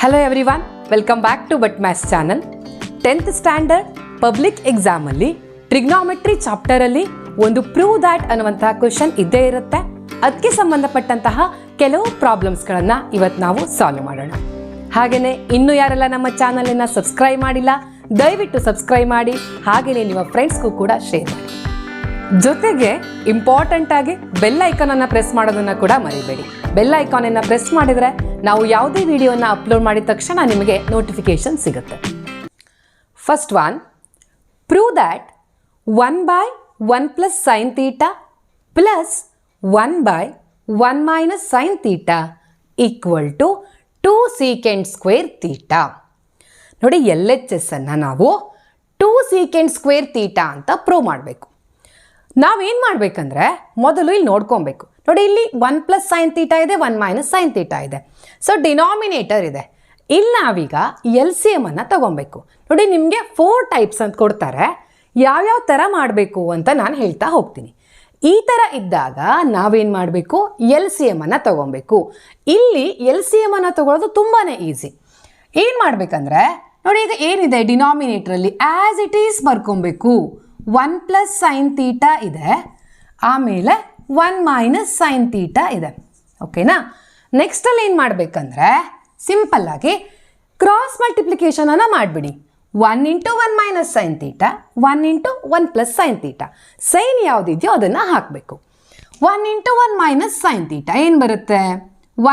Hello everyone, welcome back to but maths channel. 10th standard public ಎಕ್ಸಾಮಲ್ಲಿ trigonometry ಚಾಪ್ಟರಲ್ಲಿ ಒಂದು prove that ಅನ್ನುವಂತಹ question ಇದ್ದೇ ಇರುತ್ತೆ. ಅದಕ್ಕೆ ಸಂಬಂಧಪಟ್ಟಂತಹ ಕೆಲವು ಪ್ರಾಬ್ಲಮ್ಸ್ಗಳನ್ನು ಇವತ್ತು ನಾವು ಸಾಲ್ವ್ ಮಾಡೋಣ. ಹಾಗೆಯೇ ಇನ್ನೂ ಯಾರೆಲ್ಲ ನಮ್ಮ ಚಾನಲನ್ನು ಸಬ್ಸ್ಕ್ರೈಬ್ ಮಾಡಿಲ್ಲ, ದಯವಿಟ್ಟು ಸಬ್ಸ್ಕ್ರೈಬ್ ಮಾಡಿ. ಹಾಗೆಯೇ ನಿಮ್ಮ ಫ್ರೆಂಡ್ಸ್ಗೂ ಕೂಡ ಶೇರ್ ಮಾಡಿ. ಜೊತೆಗೆ ಇಂಪಾರ್ಟೆಂಟ್ ಆಗಿ ಬೆಲ್ ಐಕಾನನ್ನು ಪ್ರೆಸ್ ಮಾಡೋದನ್ನು ಕೂಡ ಮರಿಬೇಡಿ. ಬೆಲ್ ಐಕಾನನ್ನು ಪ್ರೆಸ್ ಮಾಡಿದರೆ ನಾವು ಯಾವುದೇ ವಿಡಿಯೋನ ಅಪ್ಲೋಡ್ ಮಾಡಿದ ತಕ್ಷಣ ನಿಮಗೆ ನೋಟಿಫಿಕೇಶನ್ ಸಿಗುತ್ತೆ. First one, prove that 1/1 + sin θ plus 1/1 - sin θ = 2 sec² θ. ನೋಡಿ, LHS ಅನ್ನು ನಾವು 2 sec² θ ಅಂತ ಪ್ರೂವ್ ಮಾಡಬೇಕು. ನಾವೇನು ಮಾಡಬೇಕಂದ್ರೆ ಮೊದಲು ಇಲ್ಲಿ ನೋಡ್ಕೊಬೇಕು. ನೋಡಿ, ಇಲ್ಲಿ 1 + sin θ ಇದೆ, 1 - sin θ ಇದೆ. ಸೊ ಡಿನಾಮಿನೇಟರ್ ಇದೆ. ಇಲ್ಲಿ ನಾವೀಗ LCM ಅನ್ನು ತಗೊಬೇಕು. ನೋಡಿ, ನಿಮಗೆ 4 ಟೈಪ್ಸ್ ಅಂತ ಕೊಡ್ತಾರೆ. ಯಾವ್ಯಾವ ಥರ ಮಾಡಬೇಕು ಅಂತ ನಾನು ಹೇಳ್ತಾ ಹೋಗ್ತೀನಿ. ಈ ಥರ ಇದ್ದಾಗ ನಾವೇನು ಮಾಡಬೇಕು, LCM ಅನ್ನು ತಗೊಬೇಕು. ಇಲ್ಲಿ LCM ಅನ್ನು ತಗೊಳ್ಳೋದು ತುಂಬಾ ಈಸಿ. ಏನು ಮಾಡಬೇಕಂದ್ರೆ ನೋಡಿ, ಈಗ ಏನಿದೆ ಡಿನಾಮಿನೇಟ್ರಲ್ಲಿ ಆ್ಯಸ್ ಇಟ್ ಈಸ್ ಬರ್ಕೊಬೇಕು. 1 + sin θ ಇದೆ, ಆಮೇಲೆ 1 - sin θ ಇದೆ. ಓಕೆನಾ? ನೆಕ್ಸ್ಟಲ್ಲಿ ಏನು ಮಾಡಬೇಕಂದ್ರೆ ಸಿಂಪಲ್ಲಾಗಿ ಕ್ರಾಸ್ ಮಲ್ಟಿಪ್ಲಿಕೇಶನನ್ನು ಮಾಡಿಬಿಡಿ. 1 × 1 - sin θ, 1 × 1 + sin θ. ಸೈನ್ ಯಾವುದಿದೆಯೋ ಅದನ್ನು ಹಾಕಬೇಕು. 1 × 1 - sin θ ಏನು ಬರುತ್ತೆ?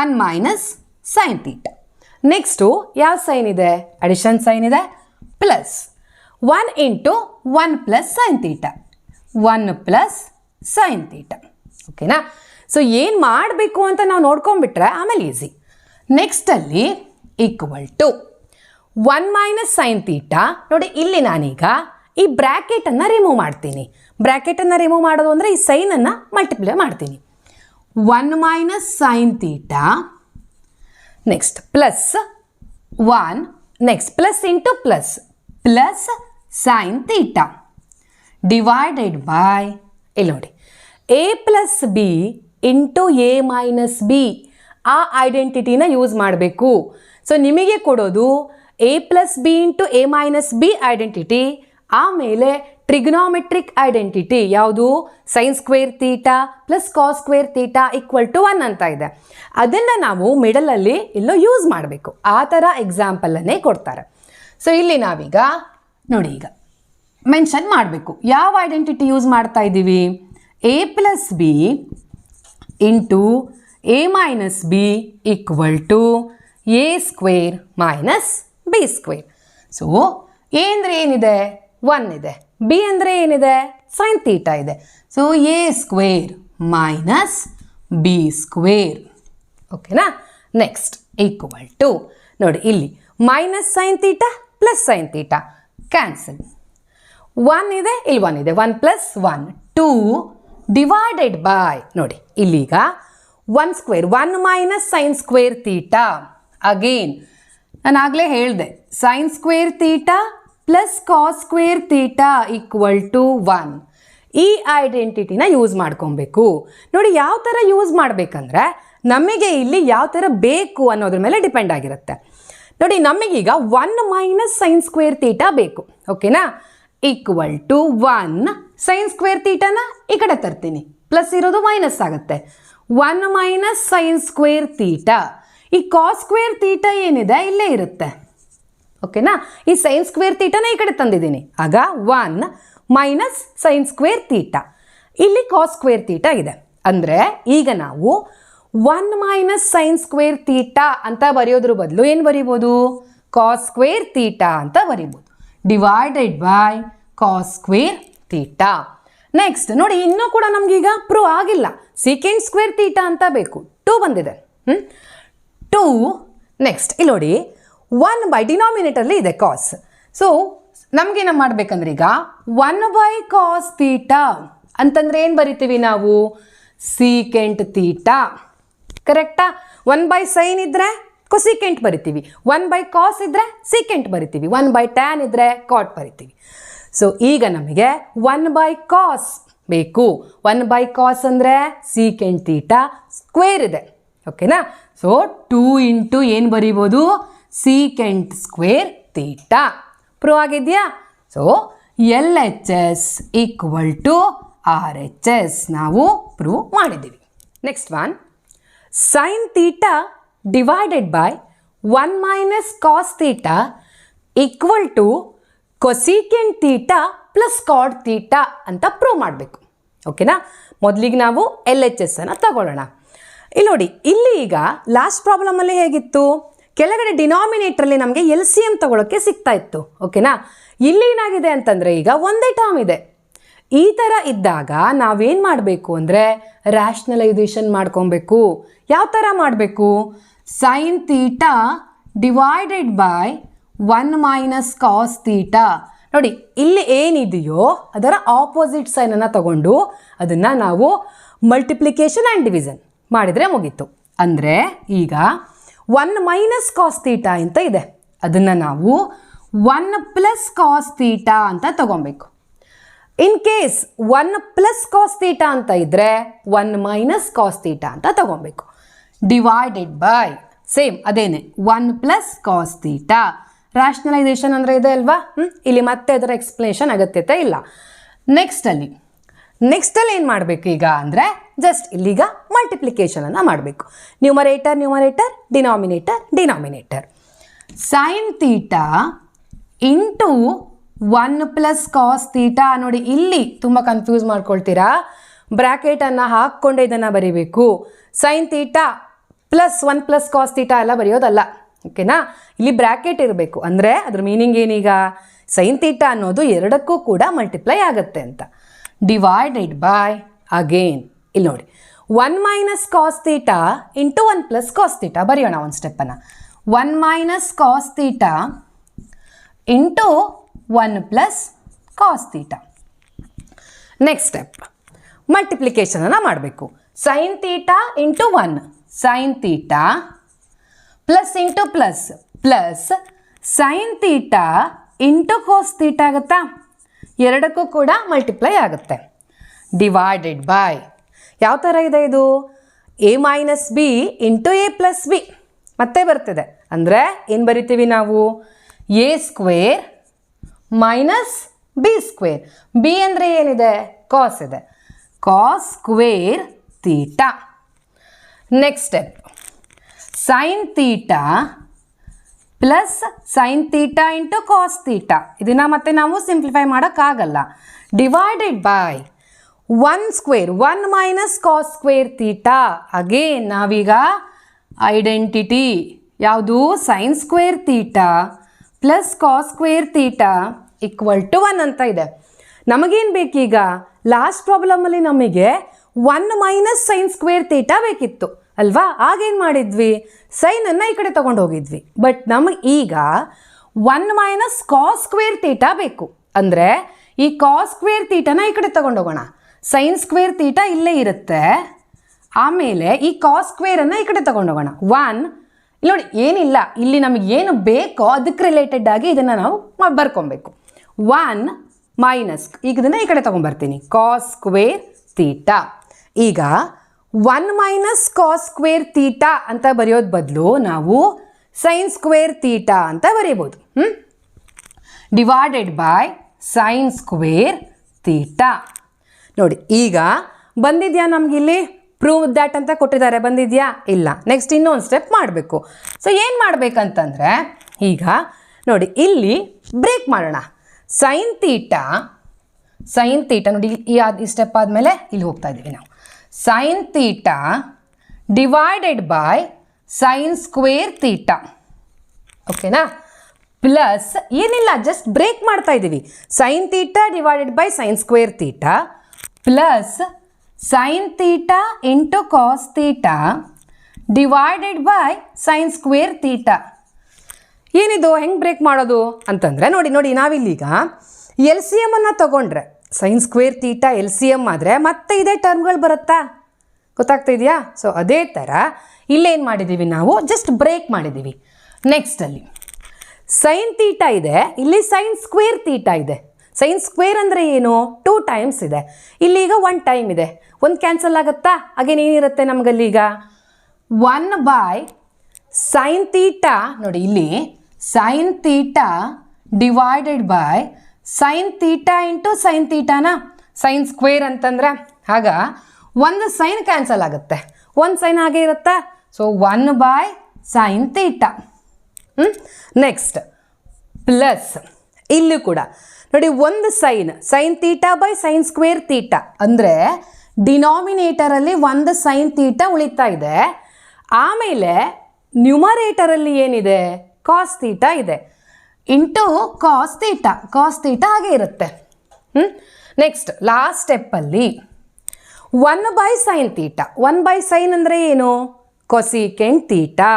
1 - sin θ. ನೆಕ್ಸ್ಟು ಯಾವ ಸೈನ್ ಇದೆ? ಅಡಿಷನ್ ಸೈನ್ ಇದೆ. Plus 1 × 1 + sin θ, 1 + sin θ. ಓಕೆನಾ? ಸೊ ಏನು ಮಾಡಬೇಕು ಅಂತ ನಾವು ನೋಡ್ಕೊಂಡ್ಬಿಟ್ರೆ ಆಮೇಲೆ ಈಸಿ. ನೆಕ್ಸ್ಟಲ್ಲಿ = 1 - sin θ. ನೋಡಿ, ಇಲ್ಲಿ ನಾನೀಗ ಈ ಬ್ರ್ಯಾಕೆಟನ್ನು ರಿಮೂವ್ ಮಾಡ್ತೀನಿ. ಬ್ರ್ಯಾಕೆಟನ್ನು ರಿಮೂವ್ ಮಾಡೋದು ಅಂದರೆ ಈ ಸೈನನ್ನು ಮಲ್ಟಿಪ್ಲೈ ಮಾಡ್ತೀನಿ. 1 - sin θ, next plus 1, next plus into plus plus sin θ divided by, ಇಲ್ಲಿ ನೋಡಿ, a + b × a - b. ಆ ಐಡೆಂಟಿಟಿನ ಯೂಸ್ ಮಾಡಬೇಕು. ಸೊ ನಿಮಗೆ ಕೊಡೋದು a + b × a - b identity, ಆಮೇಲೆ ಟ್ರಿಗ್ನಾಮೆಟ್ರಿಕ್ ಐಡೆಂಟಿಟಿ ಯಾವುದು? sin² θ ಪ್ಲಸ್ cos² θ = 1 ಅಂತ ಇದೆ. ಅದನ್ನು ನಾವು ಮಿಡಲಲ್ಲಿ ಇಲ್ಲೋ ಯೂಸ್ ಮಾಡಬೇಕು. ಆ ಥರ ಎಕ್ಸಾಂಪಲನ್ನೇ ಕೊಡ್ತಾರೆ. ಸೊ ಇಲ್ಲಿ ನಾವೀಗ ನೋಡಿ, ಈಗ ಮೆನ್ಷನ್ ಮಾಡಬೇಕು ಯಾವ ಐಡೆಂಟಿಟಿ ಯೂಸ್ ಮಾಡ್ತಾ ಇದ್ದೀವಿ. a + b × a - b = a² - b². So a ಅಂದರೆ ಏನಿದೆ? 1 ಇದೆ. b ಅಂದರೆ ಏನಿದೆ? sin θ ಇದೆ. So a² - b². ಓಕೆನಾ? ನೆಕ್ಸ್ಟ್ = ನೋಡಿ, ಇಲ್ಲಿ -sin θ ಪ್ಲಸ್ sin θ ಕ್ಯಾನ್ಸಲ್. 1 ಇದೆ, ಇಲ್ಲಿ 1 ಇದೆ. 1 + 1 2 ಡಿವೈಡೆಡ್ ಬೈ, ನೋಡಿ ಇಲ್ಲೀಗ 1² 1 - sin² θ. ಅಗೇನ್ ನಾನು ಆಗಲೇ ಹೇಳಿದೆ, sin² θ ಪ್ಲಸ್ cos² θ = 1. ಈ ಐಡೆಂಟಿಟಿನ ಯೂಸ್ ಮಾಡ್ಕೊಬೇಕು. ನೋಡಿ, ಯಾವ ಥರ ಯೂಸ್ ಮಾಡಬೇಕಂದ್ರೆ ನಮಗೆ ಇಲ್ಲಿ ಯಾವ ಥರ ಬೇಕು ಅನ್ನೋದ್ರ ಮೇಲೆ ಡಿಪೆಂಡ್ ಆಗಿರುತ್ತೆ. ನೋಡಿ, ನಮಗೀಗ 1 - sin² θ ಬೇಕು. ಓಕೆನಾ? = 1 sin² θನ ಈ ಕಡೆ ತರ್ತೀನಿ, ಪ್ಲಸ್ ಇರೋದು ಮೈನಸ್ ಆಗುತ್ತೆ. 1 - sin² θ. ಈ cos² θ ಏನಿದೆ ಇಲ್ಲೇ ಇರುತ್ತೆ. ಓಕೆನಾ? ಈ sin² θನ ಈ ಕಡೆ ತಂದಿದ್ದೀನಿ. ಆಗ 1 - sin² θ. ಇಲ್ಲಿ cos² θ ಇದೆ. ಅಂದರೆ ಈಗ ನಾವು 1 - sin² θ ಅಂತ ಬರೆಯೋದ್ರ ಬದಲು ಏನು ಬರಿಬೋದು? cos² θ ಅಂತ ಬರಿಬೋದು. Divided by cos² θ. ನೆಕ್ಸ್ಟ್ ನೋಡಿ, ಇನ್ನೂ ಕೂಡ ನಮಗೀಗ ಪ್ರೂವ್ ಆಗಿಲ್ಲ. sec² θ ಅಂತ ಬೇಕು. 2 ಬಂದಿದೆ. 2 ನೆಕ್ಸ್ಟ್ ಇಲ್ಲಿ ನೋಡಿ, 1 ಡಿನಾಮಿನೇಟರ್ಲಿ ಇದೆ ಕಾಸ್. ಸೊ ನಮಗೇನು ಮಾಡ್ಬೇಕಂದ್ರೆ ಈಗ 1/cos θ ಅಂತಂದ್ರೆ ಏನು ಬರಿತೀವಿ ನಾವು? sec θ. ಕರೆಕ್ಟಾ? 1/sin ಇದ್ರೆ ಕೊಸಿಕೆಂಟ್ ಬರಿತೀವಿ, 1/cos ಇದ್ರೆ ಸೀಕೆಂಟ್ ಬರಿತೀವಿ, 1/tan ಇದ್ರೆ ಕಾಟ್ ಬರಿತೀವಿ. ಸೊ ಈಗ ನಮಗೆ 1/cos ಬೇಕು. 1/cos ಅಂದರೆ ಸೀಕೆಂಟ್ θ² ಇದೆ. ಓಕೆನಾ? ಸೊ 2 × ಏನು ಬರಿಬೋದು? Secant square theta. ಪ್ರೂವ್ ಆಗಿದೆಯಾ? So L H S equal to R H S ನಾವು ಪ್ರೂವ್ ಮಾಡಿದ್ದೀವಿ. Next one, sine theta divided by 1 minus cos theta equal to cosecant theta plus cot theta ಅಂತ prove ಮಾಡಬೇಕು. ಓಕೆನಾ? ಮೊದಲಿಗೆ ನಾವು L H S ಅನ್ನು ತಗೊಳ್ಳೋಣ. ಇಲ್ಲಿ ನೋಡಿ, ಇಲ್ಲಿ ಈಗ ಲಾಸ್ಟ್ ಪ್ರಾಬ್ಲಮಲ್ಲಿ ಹೇಗಿತ್ತು, ಕೆಳಗಡೆ ಡಿನಾಮಿನೇಟ್ರಲ್ಲಿ ನಮಗೆ ಎಲ್ ಸಿ ಎಮ್ ತಗೊಳ್ಳೋಕ್ಕೆ ಸಿಗ್ತಾ ಇತ್ತು. ಓಕೆನಾ? ಇಲ್ಲಿ ಏನಾಗಿದೆ ಅಂತಂದರೆ ಈಗ ಒಂದೇ ಟರ್ಮ್ ಇದೆ. ಈ ಥರ ಇದ್ದಾಗ ನಾವೇನು ಮಾಡಬೇಕು ಅಂದರೆ ರ್ಯಾಷನಲೈಸೇಷನ್ ಮಾಡ್ಕೊಬೇಕು. ಯಾವ ಥರ ಮಾಡಬೇಕು? Sine theta divided by 1 minus cos theta. ನೋಡಿ, ಇಲ್ಲಿ ಏನಿದೆಯೋ ಅದರ ಆಪೋಸಿಟ್ ಸೈನನ್ನು ತಗೊಂಡು ಅದನ್ನು ನಾವು ಮಲ್ಟಿಪ್ಲಿಕೇಶನ್ ಆ್ಯಂಡ್ ಡಿವಿಷನ್ ಮಾಡಿದರೆ ಮುಗೀತು. ಅಂದರೆ ಈಗ 1 ಮೈನಸ್ ಕಾಸ್ ತೀಟಾ ಅಂತ ಇದೆ, ಅದನ್ನು ನಾವು 1 ಪ್ಲಸ್ ಕಾಸ್ ತೀಟಾ ಅಂತ ತಗೊಬೇಕು. In case 1 plus cos theta ಅಂತ ಇದ್ದರೆ 1 ಮೈನಸ್ ಕಾಸ್ ತೀಟಾ ಅಂತ ತಗೊಬೇಕು. ಡಿವೈಡೆಡ್ ಬೈ ಸೇಮ್ ಅದೇನೆ 1 ಪ್ಲಸ್ ಕಾಸ್ ತೀಟಾ. ರ್ಯಾಷನಲೈಸೇಷನ್ ಅಂದರೆ ಇದೆ ಅಲ್ವಾ? ಇಲ್ಲಿ ಮತ್ತೆ ಅದರ ಎಕ್ಸ್ಪ್ಲನೇಷನ್ ಅಗತ್ಯತೆ ಇಲ್ಲ. ನೆಕ್ಸ್ಟಲ್ಲಿ ಏನು ಮಾಡಬೇಕು ಈಗ ಅಂದರೆ ಜಸ್ಟ್ ಇಲ್ಲಿಗ ಮಲ್ಟಿಪ್ಲಿಕೇಶನನ್ನು ಮಾಡಬೇಕು. Numerator numerator, denominator denominator. Sine theta into 1 plus cos theta. ನೋಡಿ, ಇಲ್ಲಿ ತುಂಬ ಕನ್ಫ್ಯೂಸ್ ಮಾಡ್ಕೊಳ್ತೀರಾ. ಬ್ರ್ಯಾಕೆಟನ್ನು ಹಾಕ್ಕೊಂಡೆ ಇದನ್ನು ಬರೀಬೇಕು. Sine theta plus 1 plus cos theta ಎಲ್ಲ ಬರೆಯೋದಲ್ಲ. ಓಕೆನಾ? ಇಲ್ಲಿ ಬ್ರ್ಯಾಕೆಟ್ ಇರಬೇಕು. ಅಂದರೆ ಅದ್ರ ಮೀನಿಂಗ್ ಏನೀಗ, ಸೈನ್ ತೀಟಾ ಅನ್ನೋದು ಎರಡಕ್ಕೂ ಕೂಡ ಮಲ್ಟಿಪ್ಲೈ ಆಗುತ್ತೆ ಅಂತ. ಡಿವೈಡೆಡ್ ಬೈ ಅಗೇನ್ ಇಲ್ಲಿ ನೋಡಿ 1 minus cos theta into 1 plus cos theta. ಬರೆಯೋಣ ಒಂದು ಸ್ಟೆಪ್ಪನ್ನು. 1 minus cos theta into 1 plus cos theta. Next step ಮಲ್ಟಿಪ್ಲಿಕೇಶನನ್ನು ಮಾಡಬೇಕು. Sine theta into 1 sine theta plus into plus plus sine theta into cos theta ಆಗುತ್ತಾ? ಎರಡಕ್ಕೂ ಕೂಡ ಮಲ್ಟಿಪ್ಲೈ ಆಗುತ್ತೆ. Divided by ಯಾವ ಥರ ಇದೆ ಇದು? A minus B into A plus B ಮತ್ತೆ ಬರ್ತಿದೆ. ಅಂದರೆ ಏನು ಬರಿತೀವಿ ನಾವು? A square minus B square. B ಅಂದರೆ ಏನಿದೆ? ಕಾಸ್ ಇದೆ. Cos square theta. Next step sine theta plus sine theta into cos theta. ಇದನ್ನು ಮತ್ತೆ ನಾವು ಸಿಂಪ್ಲಿಫೈ ಮಾಡೋಕ್ಕಾಗಲ್ಲ. Divided by 1 square 1 minus cos square theta. Again ನಾವೀಗ ಐಡೆಂಟಿಟಿ ಯಾವುದು? Sine square theta plus cos square theta equal to 1 ಅಂತ ಇದೆ. ನಮಗೇನು ಬೇಕೀಗ? Last ಪ್ರಾಬ್ಲಮಲ್ಲಿ ನಮಗೆ 1 ಮೈನಸ್ ಸೈನ್ ಸ್ಕ್ವೇರ್ ತೀಟಾ ಬೇಕಿತ್ತು ಅಲ್ವಾ? ಆಗೇನು ಮಾಡಿದ್ವಿ? ಸೈನನ್ನು ಈ ಕಡೆ ತೊಗೊಂಡು ಹೋಗಿದ್ವಿ. ಬಟ್ ನಮಗೆ ಈಗ 1 ಮೈನಸ್ ಕಾಸ್ ಸ್ಕ್ವೇರ್ ತೀಟಾ ಬೇಕು. ಅಂದರೆ ಈ ಕಾಸ್ ಸ್ಕ್ವೇರ್ ತೀಟಾನ ಈ ಕಡೆ ತೊಗೊಂಡು ಹೋಗೋಣ. ಸೈನ್ ಸ್ಕ್ವೇರ್ ತೀಟಾ ಇಲ್ಲೇ ಇರುತ್ತೆ. ಆಮೇಲೆ ಈ ಕಾಸ್ ಸ್ಕ್ವೇರನ್ನು ಈ ಕಡೆ ತೊಗೊಂಡು ಹೋಗೋಣ. 1 ಇಲ್ಲಿ ನೋಡಿ, ಏನಿಲ್ಲ, ಇಲ್ಲಿ ನಮಗೆ ಏನು ಬೇಕೋ ಅದಕ್ಕೆ ರಿಲೇಟೆಡ್ ಆಗಿ ಇದನ್ನು ನಾವು ಬರ್ಕೊಬೇಕು. 1 ಮೈನಸ್, ಈಗ ಇದನ್ನು ಈ ಕಡೆ ತೊಗೊಂಬರ್ತೀನಿ, ಕಾಸ್ ಸ್ಕ್ವೇರ್ ತೀಟಾ. ಈಗ 1 ಮೈನಸ್ ಕಾಸ್ ಸ್ಕ್ವೇರ್ ತೀಟಾ ಅಂತ ಬರೆಯೋದು ಬದಲು ನಾವು ಸೈನ್ ಸ್ಕ್ವೇರ್ ತೀಟಾ ಅಂತ ಬರೀಬೋದು. Divided by sine square theta. ನೋಡಿ, ಈಗ ಬಂದಿದೆಯಾ ನಮಗಿಲ್ಲಿ? ಪ್ರೂವ್ ದ್ಯಾಟ್ ಅಂತ ಕೊಟ್ಟಿದ್ದಾರೆ, ಬಂದಿದೆಯಾ? ಇಲ್ಲ. ನೆಕ್ಸ್ಟ್ ಇನ್ನೊಂದು ಸ್ಟೆಪ್ ಮಾಡಬೇಕು. ಸೊ ಏನು ಮಾಡಬೇಕಂತಂದರೆ ಈಗ ನೋಡಿ, ಇಲ್ಲಿ ಬ್ರೇಕ್ ಮಾಡೋಣ. ಸೈನ್ ತೀಟಾ ನೋಡಿ, ಈ ಸ್ಟೆಪ್ ಆದಮೇಲೆ ಇಲ್ಲಿ ಹೋಗ್ತಾ ಇದ್ದೀವಿ ನಾವು. Sine theta divided by sine square theta. ಓಕೆನಾ? ಪ್ಲಸ್ ಏನಿಲ್ಲ, ಜಸ್ಟ್ ಬ್ರೇಕ್ ಮಾಡ್ತಾ ಇದ್ದೀವಿ. Sine theta divided by sine square theta plus sine theta into cos theta divided by sine square theta. ಏನಿದು? ಹೆಂಗೆ ಬ್ರೇಕ್ ಮಾಡೋದು ಅಂತಂದರೆ ನೋಡಿ, ನಾವಿಲ್ಲೀಗ ಎಲ್ ಸಿ ಎಮ್ಮನ್ನು ತೊಗೊಂಡ್ರೆ sign square theta L C M ಆದರೆ ಮತ್ತೆ ಇದೇ ಟರ್ಮ್ಗಳು ಬರುತ್ತಾ? ಗೊತ್ತಾಗ್ತಾ ಇದೆಯಾ? ಸೊ ಅದೇ ಥರ ಇಲ್ಲೇನು ಮಾಡಿದ್ದೀವಿ ನಾವು? ಜಸ್ಟ್ ಬ್ರೇಕ್ ಮಾಡಿದ್ದೀವಿ. ನೆಕ್ಸ್ಟಲ್ಲಿ ಸೈನ್ ತೀಟಾ ಇದೆ, ಇಲ್ಲಿ ಸೈನ್ ಸ್ಕ್ವೇರ್ ತೀಟಾ ಇದೆ. ಸೈನ್ ಸ್ಕ್ವೇರ್ ಅಂದರೆ ಏನು? 2 ಟೈಮ್ಸ್ ಇದೆ. ಇಲ್ಲೀಗ 1 ಟೈಮ್ ಇದೆ. 1 ಕ್ಯಾನ್ಸಲ್ ಆಗುತ್ತಾ? ಹಾಗೇನು ಏನಿರುತ್ತೆ ನಮಗಲ್ಲೀಗ? 1 ಬೈ ಸೈನ್ ತೀಟಾ ನೋಡಿ ಇಲ್ಲಿ sine theta divided by sine theta into sine ತೀಟಾನ ಸೈನ್ ಸ್ಕ್ವೇರ್ ಅಂತಂದರೆ ಆಗ ಒಂದು ಸೈನ್ ಕ್ಯಾನ್ಸಲ್ ಆಗುತ್ತೆ, ಒಂದು ಸೈನ್ ಹಾಗೆ ಇರುತ್ತೆ. So 1 by sine theta. Next plus ಇಲ್ಲೂ ಕೂಡ ನೋಡಿ ಒಂದು sign theta by sine square theta ಅಂದರೆ ಡಿನಾಮಿನೇಟರಲ್ಲಿ ಒಂದು ಸೈನ್ ತೀಟಾ ಉಳಿತಾ ಇದೆ. ಆಮೇಲೆ ನ್ಯೂಮರೇಟರಲ್ಲಿ ಏನಿದೆ ಕಾಸ್ ತೀಟಾ ಇದೆ ಇಂಟು ಕಾಸ್ ತೀಟಾ ಹಾಗೆ ಇರುತ್ತೆ. ನೆಕ್ಸ್ಟ್ ಲಾಸ್ಟ್ ಸ್ಟೆಪ್ಪಲ್ಲಿ 1 by sine theta, 1 by sine ಅಂದರೆ ಏನು cosecant theta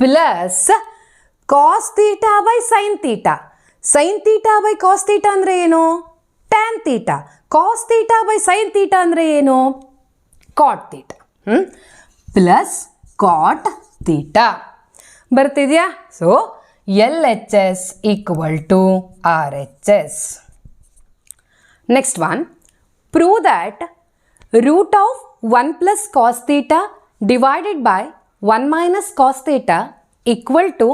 plus cos theta by sine theta by cos theta ಅಂದರೆ ಏನು tan theta, cos theta by sine theta ಅಂದರೆ ಏನು cot theta plus cot theta ಬರ್ತಿದೆಯಾ. So LHS equal to RHS. Next one, prove that root of 1 plus cos theta divided by 1 minus cos theta equal to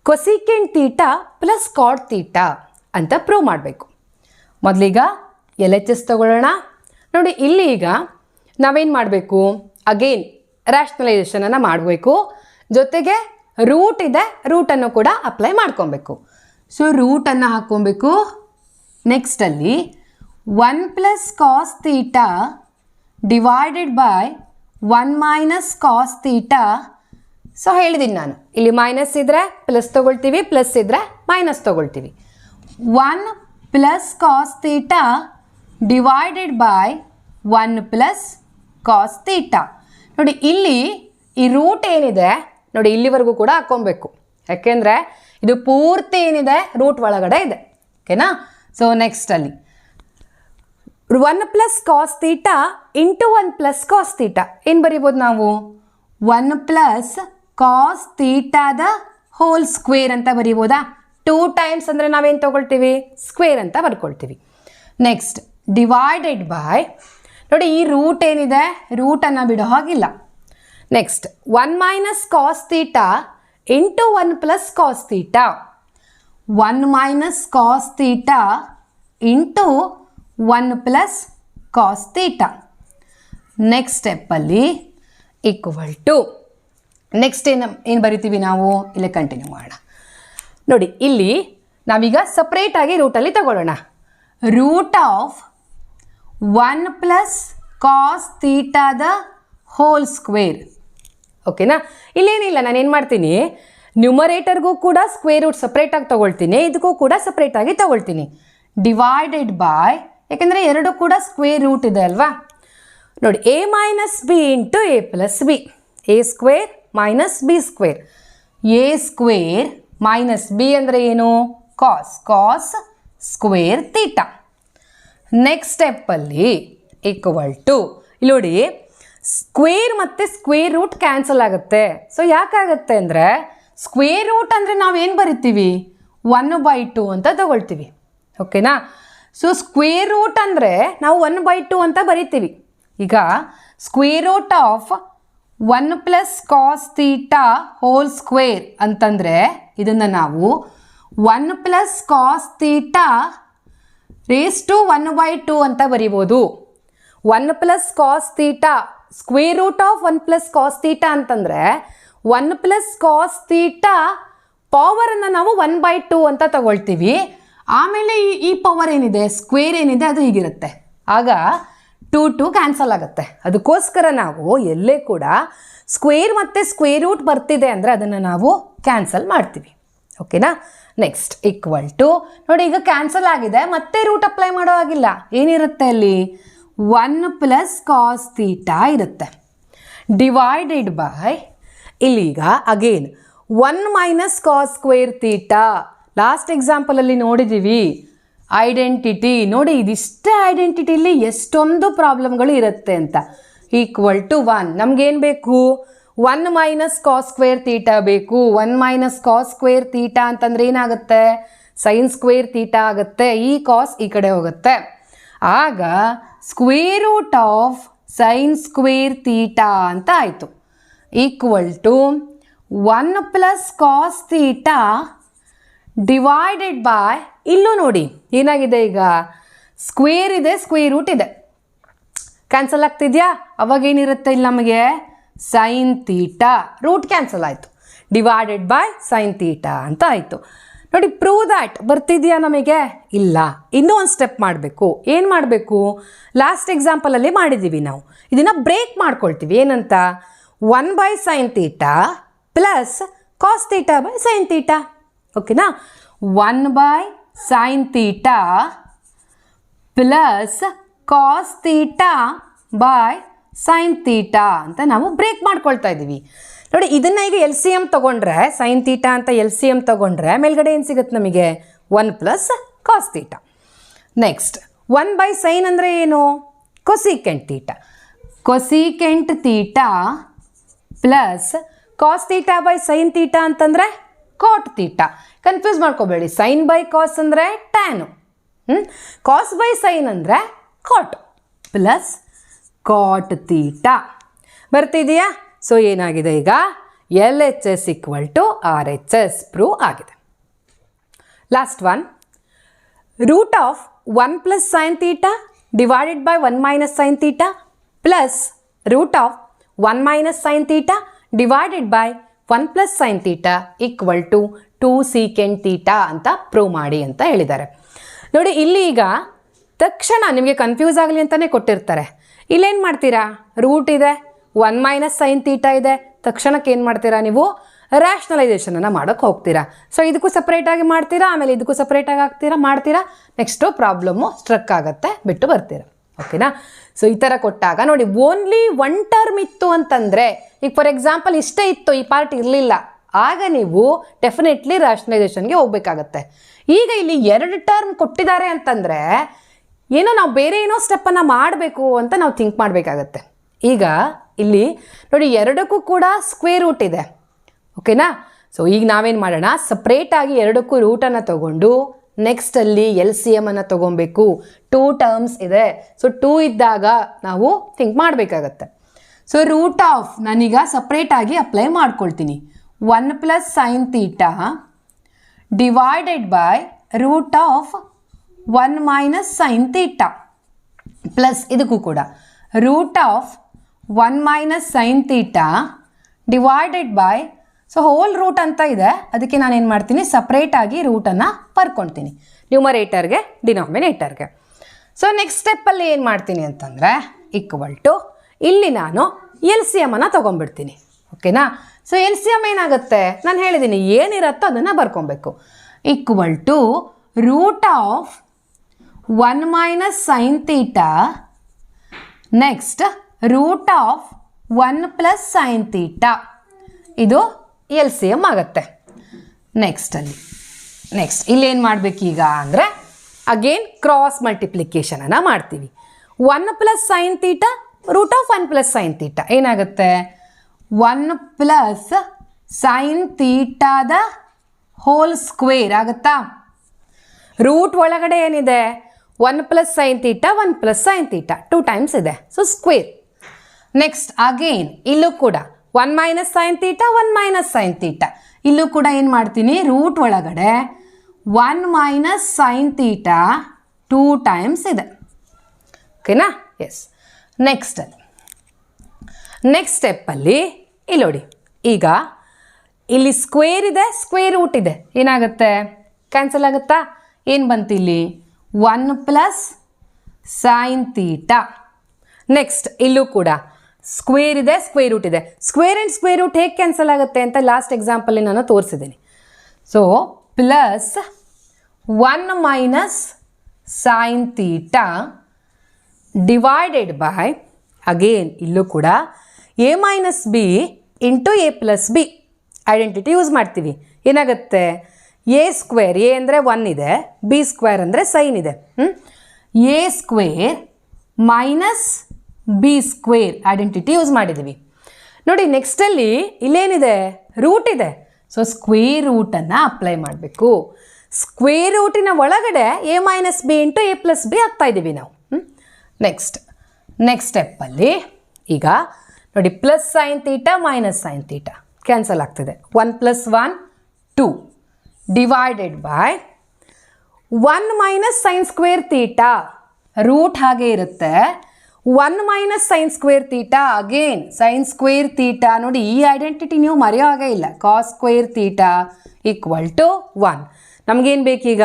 cosecant theta plus cot theta ಅಂತ prove ಮಾಡಬೇಕು. ಮೊದಲೀಗ LHS ತಗೊಳ್ಳೋಣ. ನೋಡಿ ಇಲ್ಲಿ ಈಗ ನಾವೇನು ಮಾಡಬೇಕು, again ರ್ಯಾಷನಲೈಸೇಷನನ್ನು ಮಾಡಬೇಕು, ಜೊತೆಗೆ ರೂಟ್ ಇದೆ, ರೂಟನ್ನು ಕೂಡ ಅಪ್ಲೈ ಮಾಡ್ಕೊಬೇಕು. ಸೊ ರೂಟನ್ನು ಹಾಕ್ಕೊಬೇಕು. ನೆಕ್ಸ್ಟಲ್ಲಿ 1 plus cos theta divided by 1 minus cos theta. So ಹೇಳಿದ್ದೀನಿ ನಾನು, ಇಲ್ಲಿ ಮೈನಸ್ ಇದ್ದರೆ ಪ್ಲಸ್ ತೊಗೊಳ್ತೀವಿ, ಪ್ಲಸ್ ಇದ್ದರೆ ಮೈನಸ್ ತೊಗೊಳ್ತೀವಿ. 1 plus cos theta divided by 1 plus cos theta. ನೋಡಿ ಇಲ್ಲಿ ಈ ರೂಟ್ ಏನಿದೆ ನೋಡಿ ಇಲ್ಲಿವರೆಗೂ ಕೂಡ ಹಾಕ್ಕೊಬೇಕು, ಯಾಕೆಂದರೆ ಇದು ಪೂರ್ತಿ ಏನಿದೆ ರೂಟ್ ಒಳಗಡೆ ಇದೆ. ಓಕೆನಾ. ಸೊ ನೆಕ್ಸ್ಟಲ್ಲಿ 1 plus cos theta into 1 plus cos theta ಏನು ಬರೀಬೋದು ನಾವು 1 ಪ್ಲಸ್ ಕಾಸ್ ತೀಟಾದ ಹೋಲ್ ಸ್ಕ್ವೇರ್ ಅಂತ ಬರೀಬೋದಾ. 2 ಟೈಮ್ಸ್ ಅಂದರೆ ನಾವೇನು ತೊಗೊಳ್ತೀವಿ ಸ್ಕ್ವೇರ್ ಅಂತ ಬರ್ಕೊಳ್ತೀವಿ. ನೆಕ್ಸ್ಟ್ ಡಿವೈಡೆಡ್ ಬೈ ನೋಡಿ ಈ ರೂಟ್ ಏನಿದೆ ರೂಟನ್ನು ಬಿಡೋ ಹಾಗಿಲ್ಲ. Next 1 minus cos theta into 1 plus cos theta, 1 minus cos theta into 1 plus cos theta. Next ಸ್ಟೆಪ್ಪಲ್ಲಿ ಈಕ್ವಲ್ ಟು ನೆಕ್ಸ್ಟ್ ಏನು ಬರಿತೀವಿ ನಾವು ಇಲ್ಲೇ ಕಂಟಿನ್ಯೂ ಮಾಡೋಣ. ನೋಡಿ ಇಲ್ಲಿ ನಾವೀಗ ಸಪ್ರೇಟಾಗಿ ರೂಟಲ್ಲಿ ತಗೊಳ್ಳೋಣ. ರೂಟ್ ಆಫ್ 1 ಪ್ಲಸ್ ಕಾಸ್ ತೀಟಾದ ಹೋಲ್ ಸ್ಕ್ವೇರ್. ಓಕೆನಾ. ಇಲ್ಲೇನಿಲ್ಲ, ನಾನೇನು ಮಾಡ್ತೀನಿ ನ್ಯೂಮರೇಟರ್ಗೂ ಕೂಡ ಸ್ಕ್ವೇರ್ ರೂಟ್ ಸಪ್ರೇಟಾಗಿ ತೊಗೊಳ್ತೀನಿ, ಇದಕ್ಕೂ ಕೂಡ ಸಪ್ರೇಟಾಗಿ ತೊಗೊಳ್ತೀನಿ. ಡಿವೈಡೆಡ್ ಬೈ, ಯಾಕೆಂದರೆ ಎರಡು ಕೂಡ ಸ್ಕ್ವೇರ್ ರೂಟ್ ಇದೆ ಅಲ್ವಾ. ನೋಡಿ a minus B into A plus b, a square minus B square, a square minus b ಅಂದರೆ ಏನು ಕಾಸ್ ಸ್ಕ್ವೇರ್ ತೀಟಾ. ನೆಕ್ಸ್ಟ್ ಸ್ಟೆಪ್ಪಲ್ಲಿ ಈಕ್ವಲ್ ಟು ಇಲ್ಲಿ ನೋಡಿ ಸ್ಕ್ವೇರ್ ಮತ್ತು ಸ್ಕ್ವೇರ್ ರೂಟ್ ಕ್ಯಾನ್ಸಲ್ ಆಗುತ್ತೆ. ಸೊ ಯಾಕಾಗುತ್ತೆ ಅಂದರೆ ಸ್ಕ್ವೇರ್ ರೂಟ್ ಅಂದರೆ ನಾವೇನು ಬರಿತೀವಿ 1/2 ಅಂತ ತಗೊಳ್ತೀವಿ. ಓಕೆನಾ. ಸೊ ಸ್ಕ್ವೇರ್ ರೂಟ್ ಅಂದರೆ ನಾವು 1/2 ಅಂತ ಬರಿತೀವಿ. ಈಗ square root of 1 plus cos theta whole square ಅಂತಂದರೆ ಇದನ್ನು ನಾವು 1 plus cos theta raise to 1/2 ಅಂತ ಬರಿಬೋದು. 1 plus cos theta square root of 1 plus cos theta ಅಂತಂದರೆ 1 ಪ್ಲಸ್ ಕಾಸ್ ತೀಟಾ ಪವರನ್ನು ನಾವು 1/2 ಅಂತ ತಗೊಳ್ತೀವಿ. ಆಮೇಲೆ ಈ ಪವರ್ ಏನಿದೆ ಸ್ಕ್ವೇರ್ ಏನಿದೆ ಅದು ಹೀಗಿರುತ್ತೆ, ಆಗ 2 ಕ್ಯಾನ್ಸಲ್ ಆಗುತ್ತೆ. ಅದಕ್ಕೋಸ್ಕರ ನಾವು ಎಲ್ಲೇ ಕೂಡ ಸ್ಕ್ವೇರ್ ಮತ್ತು ಸ್ಕ್ವೇರ್ ರೂಟ್ ಬರ್ತಿದೆ ಅಂದರೆ ಅದನ್ನು ನಾವು ಕ್ಯಾನ್ಸಲ್ ಮಾಡ್ತೀವಿ. ಓಕೆನಾ. ನೆಕ್ಸ್ಟ್ ಈಕ್ವಲ್ ಟು ನೋಡಿ ಈಗ ಕ್ಯಾನ್ಸಲ್ ಆಗಿದೆ, ಮತ್ತೆ ರೂಟ್ ಅಪ್ಲೈ ಮಾಡೋ ಆಗಿಲ್ಲ. ಏನಿರುತ್ತೆ ಅಲ್ಲಿ 1 ಪ್ಲಸ್ ಕಾಸ್ ತೀಟಾ ಇರುತ್ತೆ ಡಿವೈಡೆಡ್ ಬೈ ಇಲ್ಲೀಗ again 1 minus cos square theta. Last ಎಕ್ಸಾಂಪಲಲ್ಲಿ ನೋಡಿದ್ದೀವಿ ಐಡೆಂಟಿಟಿ. ನೋಡಿ ಇದಿಷ್ಟೇ ಐಡೆಂಟಿಟಿಲಿ ಎಷ್ಟೊಂದು ಪ್ರಾಬ್ಲಮ್ಗಳು ಇರುತ್ತೆ ಅಂತ. ಈಕ್ವಲ್ ಟು 1 ನಮಗೇನು ಬೇಕು 1 ಮೈನಸ್ ಕಾಸ್ ಸ್ಕ್ವೇರ್ ತೀಟಾ ಬೇಕು. 1 ಮೈನಸ್ ಕಾಸ್ ಸ್ಕ್ವೇರ್ ತೀಟಾ ಅಂತಂದರೆ ಏನಾಗುತ್ತೆ ಸೈನ್ ಸ್ಕ್ವೇರ್ ತೀಟಾ ಆಗುತ್ತೆ. ಈ ಕಾಸ್ ಈ ಕಡೆ ಹೋಗುತ್ತೆ. ಆಗ square root of sine square theta ಅಂತ ಆಯಿತು equal to 1 plus cos theta divided by ಇಲ್ಲೂ ನೋಡಿ ಏನಾಗಿದೆ ಈಗ ಸ್ಕ್ವೇರ್ ಇದೆ ಸ್ಕ್ವೇರ್ ರೂಟ್ ಇದೆ ಕ್ಯಾನ್ಸಲ್ ಆಗ್ತಿದೆಯಾ ಅವಾಗೇನಿರುತ್ತೆ ಇಲ್ಲಿ ನಮಗೆ ಸೈನ್ ತೀಟಾ ರೂಟ್ ಕ್ಯಾನ್ಸಲ್ ಆಯಿತು ಡಿವೈಡೆಡ್ ಬೈ ಸೈನ್ ತೀಟಾ ಅಂತ ಆಯಿತು ನೋಡಿ ಪ್ರೂವ್ ದ್ಯಾಟ್ ಬರ್ತಿದೆಯಾ ನಮಗೆ ಇಲ್ಲ ಇನ್ನೂ ಒಂದು ಸ್ಟೆಪ್ ಮಾಡಬೇಕು ಏನು ಮಾಡಬೇಕು ಲಾಸ್ಟ್ ಎಕ್ಸಾಂಪಲಲ್ಲಿ ಮಾಡಿದ್ದೀವಿ ನಾವು ಇದನ್ನು ಬ್ರೇಕ್ ಮಾಡ್ಕೊಳ್ತೀವಿ ಏನಂತ 1 by sine theta plus cos theta by sine theta ಓಕೆನಾ 1 by sine theta plus cos theta by sine theta ಅಂತ ನಾವು ಬ್ರೇಕ್ ಮಾಡ್ಕೊಳ್ತಾ ಇದ್ದೀವಿ ನೋಡಿ ಇದನ್ನು ಈಗ ಎಲ್ ಸಿ ಎಮ್ ತೊಗೊಂಡ್ರೆ ಸೈನ್ ತೀಟಾ ಅಂತ ಎಲ್ ಸಿ ಎಮ್ ತೊಗೊಂಡ್ರೆ ಮೇಲ್ಗಡೆ ಏನು ಸಿಗುತ್ತೆ ನಮಗೆ 1 plus cos theta next 1 by sine ಅಂದರೆ ಏನು cosecant theta cosecant theta plus cos theta by sine theta ಅಂತಂದರೆ ಕಾಟ್ ತೀಟಾ ಕನ್ಫ್ಯೂಸ್ ಮಾಡ್ಕೋಬೇಡಿ ಸೈನ್ ಬೈ ಕಾಸ್ ಅಂದರೆ ಟ್ಯಾನು ಕಾಸ್ ಬೈ ಸೈನ್ ಅಂದರೆ ಕಾಟ್ ಪ್ಲಸ್ ಕಾಟ್ ತೀಟಾ ಬರ್ತಿದೆಯಾ ಸೊ ಏನಾಗಿದೆ ಈಗ L H S equal to R H S prove ಆಗಿದೆ last one root of 1 plus sine theta divided by 1 minus sine theta plus root of 1 minus sine theta divided by 1 plus sine theta equal to 2 secant theta ಅಂತ prove ಮಾಡಿ ಅಂತ ಹೇಳಿದ್ದಾರೆ ನೋಡಿ ಇಲ್ಲಿ ಈಗ ತಕ್ಷಣ ನಿಮಗೆ ಕನ್ಫ್ಯೂಸ್ ಆಗಲಿ ಅಂತಲೇ ಕೊಟ್ಟಿರ್ತಾರೆ ಇಲ್ಲೇನು ಮಾಡ್ತೀರಾ ರೂಟ್ ಇದೆ 1 ಮೈನಸ್ ಸೈನ್ ತೀಟಾ ಇದೆ ತಕ್ಷಣಕ್ಕೆ ಏನು ಮಾಡ್ತೀರಾ ನೀವು ರ್ಯಾಷನಲೈಸೇಷನನ್ನು ಮಾಡೋಕ್ಕೆ ಹೋಗ್ತೀರಾ ಸೊ ಇದಕ್ಕೂ ಸಪ್ರೇಟಾಗಿ ಮಾಡ್ತೀರಾ ಆಮೇಲೆ ಇದಕ್ಕೂ ಸಪ್ರೇಟಾಗಿ ಮಾಡ್ತೀರಾ ನೆಕ್ಸ್ಟು ಪ್ರಾಬ್ಲಮ್ಮು ಸ್ಟ್ರಕ್ ಆಗುತ್ತೆ ಬಿಟ್ಟು ಬರ್ತೀರಾ ಓಕೆನಾ ಸೊ ಈ ಥರ ಕೊಟ್ಟಾಗ ನೋಡಿ ಓನ್ಲಿ 1 ಟರ್ಮ್ ಇತ್ತು ಅಂತಂದರೆ ಈಗ ಫಾರ್ ಎಕ್ಸಾಂಪಲ್ ಇಷ್ಟೇ ಇತ್ತು ಈ ಪಾರ್ಟ್ ಇರಲಿಲ್ಲ ಆಗ ನೀವು ಡೆಫಿನೆಟ್ಲಿ ರ್ಯಾಷನಲೈಸೇಷನ್ಗೆ ಹೋಗಬೇಕಾಗತ್ತೆ ಈಗ ಇಲ್ಲಿ 2 ಟರ್ಮ್ ಕೊಟ್ಟಿದ್ದಾರೆ ಅಂತಂದರೆ ಏನೋ ನಾವು ಬೇರೆ ಏನೋ ಸ್ಟೆಪ್ಪನ್ನು ಮಾಡಬೇಕು ಅಂತ ನಾವು ಥಿಂಕ್ ಮಾಡಬೇಕಾಗತ್ತೆ ಈಗ ಇಲ್ಲಿ ನೋಡಿ ಎರಡಕ್ಕೂ ಕೂಡ ಸ್ಕ್ವೇರ್ ರೂಟ್ ಇದೆ ಓಕೆನಾ ಸೊ ಈಗ ನಾವೇನು ಮಾಡೋಣ ಸಪ್ರೇಟಾಗಿ ಎರಡಕ್ಕೂ ರೂಟನ್ನು ತೊಗೊಂಡು ನೆಕ್ಸ್ಟಲ್ಲಿ ಎಲ್ ಸಿ ಎಮನ್ನು ತೊಗೊಬೇಕು 2 ಟರ್ಮ್ಸ್ ಇದೆ ಸೊ 2 ಇದ್ದಾಗ ನಾವು ಥಿಂಕ್ ಮಾಡಬೇಕಾಗತ್ತೆ ಸೊ ರೂಟ್ ಆಫ್ ನಾನೀಗ ಸಪ್ರೇಟಾಗಿ ಅಪ್ಲೈ ಮಾಡ್ಕೊಳ್ತೀನಿ 1 plus sine theta divided by root of 1 minus sine theta plus ಇದಕ್ಕೂ ಕೂಡ root of 1 minus sine theta divided by so whole root ಅಂತ ಇದೆ ಅದಕ್ಕೆ ನಾನೇನು ಮಾಡ್ತೀನಿ ಸಪ್ರೇಟಾಗಿ ರೂಟನ್ನು ಬರ್ಕೊಳ್ತೀನಿ ನ್ಯೂಮರೇಟರ್ಗೆ ಡಿನಾಮಿನೇಟರ್ಗೆ ಸೊ ನೆಕ್ಸ್ಟ್ ಸ್ಟೆಪ್ಪಲ್ಲಿ ಏನು ಮಾಡ್ತೀನಿ ಅಂತಂದರೆ ಈಕ್ವಲ್ ಟು ಇಲ್ಲಿ ನಾನು ಎಲ್ ಸಿ ಎಮನ್ನು ತೊಗೊಂಡ್ಬಿಡ್ತೀನಿ ಓಕೆನಾ ಸೊ ಎಲ್ ಸಿ ಎಮ್ ಏನಾಗುತ್ತೆ ನಾನು ಹೇಳಿದ್ದೀನಿ ಏನಿರುತ್ತೋ ಅದನ್ನು ಬರ್ಕೊಬೇಕು equal to root of 1 minus sine theta next root of 1 plus sine theta ಇದು ಎಲ್ ಸಿ ಎಮ್ ಆಗುತ್ತೆ ನೆಕ್ಸ್ಟ್ ಇಲ್ಲೇನು ಮಾಡಬೇಕೀಗ ಅಂದರೆ ಅಗೇನ್ ಕ್ರಾಸ್ ಮಲ್ಟಿಪ್ಲಿಕೇಶನನ್ನು ಮಾಡ್ತೀವಿ 1 plus sine theta root of 1 plus sine theta ಏನಾಗುತ್ತೆ 1 ಪ್ಲಸ್ ಸೈನ್ ತೀಟಾದ ಹೋಲ್ ಸ್ಕ್ವೇರ್ ಆಗುತ್ತಾ ರೂಟ್ ಒಳಗಡೆ ಏನಿದೆ 1 plus sine theta 1 plus sine theta 2 times ಇದೆ ಸೊ ಸ್ಕ್ವೇರ್ ನೆಕ್ಸ್ಟ್ ಅಗೇನ್ ಇಲ್ಲೂ ಕೂಡ 1 minus sine theta 1 minus sine theta ಇಲ್ಲೂ ಕೂಡ ಏನು ಮಾಡ್ತೀನಿ ರೂಟ್ ಒಳಗಡೆ 1 ಮೈನಸ್ ಸೈನ್ ತೀಟಾ 2 ಟೈಮ್ಸ್ ಇದೆ ಓಕೆನಾ ಎಸ್ ನೆಕ್ಸ್ಟ್ ಸ್ಟೆಪ್ಪಲ್ಲಿ ಇಲ್ಲಿ ನೋಡಿ ಈಗ ಇಲ್ಲಿ ಸ್ಕ್ವೇರ್ ಇದೆ ಸ್ಕ್ವೇರ್ ರೂಟ್ ಇದೆ ಏನಾಗುತ್ತೆ ಕ್ಯಾನ್ಸಲ್ ಆಗುತ್ತಾ ಏನು ಬಂತು ಇಲ್ಲಿ 1 ಪ್ಲಸ್ ಸೈನ್ ತೀಟಾ ನೆಕ್ಸ್ಟ್ ಇಲ್ಲೂ ಕೂಡ ಸ್ಕ್ವೇರ್ ಇದೆ ಸ್ಕ್ವೇರ್ ರೂಟ್ ಇದೆ ಸ್ಕ್ವೇರ್ ಆ್ಯಂಡ್ ಸ್ಕ್ವೇರ್ ರೂಟ್ ಹೇಗೆ ಕ್ಯಾನ್ಸಲ್ ಆಗುತ್ತೆ ಅಂತ ಲಾಸ್ಟ್ ಎಕ್ಸಾಂಪಲ್ಲಿ ನಾನು ತೋರಿಸಿದ್ದೀನಿ so plus 1 minus sine theta divided by again ಇಲ್ಲೂ ಕೂಡ A minus B into A plus B identity use ಮಾಡ್ತೀವಿ ಏನಾಗುತ್ತೆ ಎ ಸ್ಕ್ವೇರ್ ಎ ಅಂದರೆ 1 ಇದೆ ಬಿ ಸ್ಕ್ವೇರ್ ಅಂದರೆ ಸೈನ್ ಇದೆ A square minus B square identity use ಮಾಡಿದ್ದೀವಿ ನೋಡಿ ನೆಕ್ಸ್ಟಲ್ಲಿ ಇಲ್ಲೇನಿದೆ ರೂಟ್ ಇದೆ ಸೊ ಸ್ಕ್ವೇರ್ ರೂಟನ್ನು ಅಪ್ಲೈ ಮಾಡಬೇಕು ಸ್ಕ್ವೇರ್ ರೂಟಿನ ಒಳಗಡೆ A minus B into A plus B ಹಾಕ್ತಾ ಇದ್ದೀವಿ ನಾವು ನೆಕ್ಸ್ಟ್ ಸ್ಟೆಪ್ಪಲ್ಲಿ ಈಗ ನೋಡಿ plus sine theta minus sine theta cancel ಆಗ್ತಿದೆ. 1 + 1 2 divided by 1 minus sine square theta root ಹಾಗೆ ಇರುತ್ತೆ. 1 minus sine square theta again sine square theta ನೋಡಿ ಈ ಐಡೆಂಟಿಟಿ ನೀವು ಮರೆಯೋ ಹಾಗೆ ಇಲ್ಲ. Cos square theta equal to 1. ನಮಗೇನು ಬೇಕೀಗ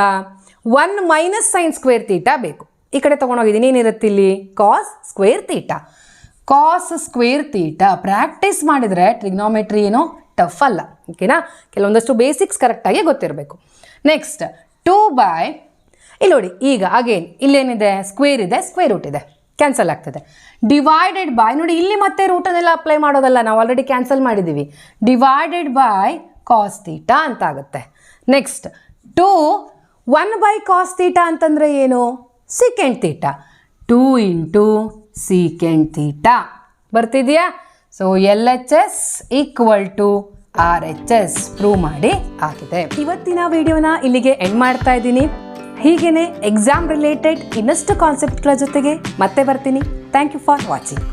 1 ಮೈನಸ್ ಸೈನ್ ಸ್ಕ್ವೇರ್ ತೀಟಾ ಬೇಕು. ಈ ಕಡೆ ತೊಗೊಂಡೋಗಿದ್ದೀನಿ ಏನಿರುತ್ತೆ ಇಲ್ಲಿ cos square theta. Cos square theta practice ಮಾಡಿದರೆ ಟ್ರಿಗ್ನೋಮೆಟ್ರಿ ಏನೋ ಟಫ್ ಅಲ್ಲ. ಓಕೆನಾ, ಕೆಲವೊಂದಷ್ಟು ಬೇಸಿಕ್ಸ್ ಕರೆಕ್ಟಾಗಿ ಗೊತ್ತಿರಬೇಕು. ನೆಕ್ಸ್ಟ್ 2 ಬೈ ಇಲ್ಲಿ ನೋಡಿ ಈಗ ಅಗೇನ್ ಇಲ್ಲೇನಿದೆ ಸ್ಕ್ವೇರ್ ಇದೆ, ಸ್ಕ್ವೇರ್ ರೂಟ್ ಇದೆ, ಕ್ಯಾನ್ಸಲ್ ಆಗ್ತದೆ. ಡಿವೈಡೆಡ್ ಬೈ ನೋಡಿ ಇಲ್ಲಿ ಮತ್ತೆ ರೂಟನ್ನೆಲ್ಲ ಅಪ್ಲೈ ಮಾಡೋದಲ್ಲ, ನಾವು ಆಲ್ರೆಡಿ ಕ್ಯಾನ್ಸಲ್ ಮಾಡಿದ್ದೀವಿ. ಡಿವೈಡೆಡ್ ಬೈ ಕಾಸ್ ತೀಟಾ ಅಂತ ಆಗುತ್ತೆ. ನೆಕ್ಸ್ಟ್ 2 1 ಬೈ ಕಾಸ್ ತೀಟಾ ಅಂತಂದರೆ ಏನು secant theta. 2 into secant theta ಬರ್ತಿದೆಯಾ? So LHS equal to RHS prove ಮಾಡಿ ಆಗಿದೆ. ಇವತ್ತಿನ ವಿಡಿಯೋನ ಇಲ್ಲಿಗೆ ಎಂಡ್ ಮಾಡ್ತಾ ಇದ್ದೀನಿ. ಹೀಗೇನೆ ಎಕ್ಸಾಮ್ ರಿಲೇಟೆಡ್ ಇನ್ನಷ್ಟು ಕಾನ್ಸೆಪ್ಟ್ಗಳ ಜೊತೆಗೆ ಮತ್ತೆ ಬರ್ತೀನಿ. Thank you for watching.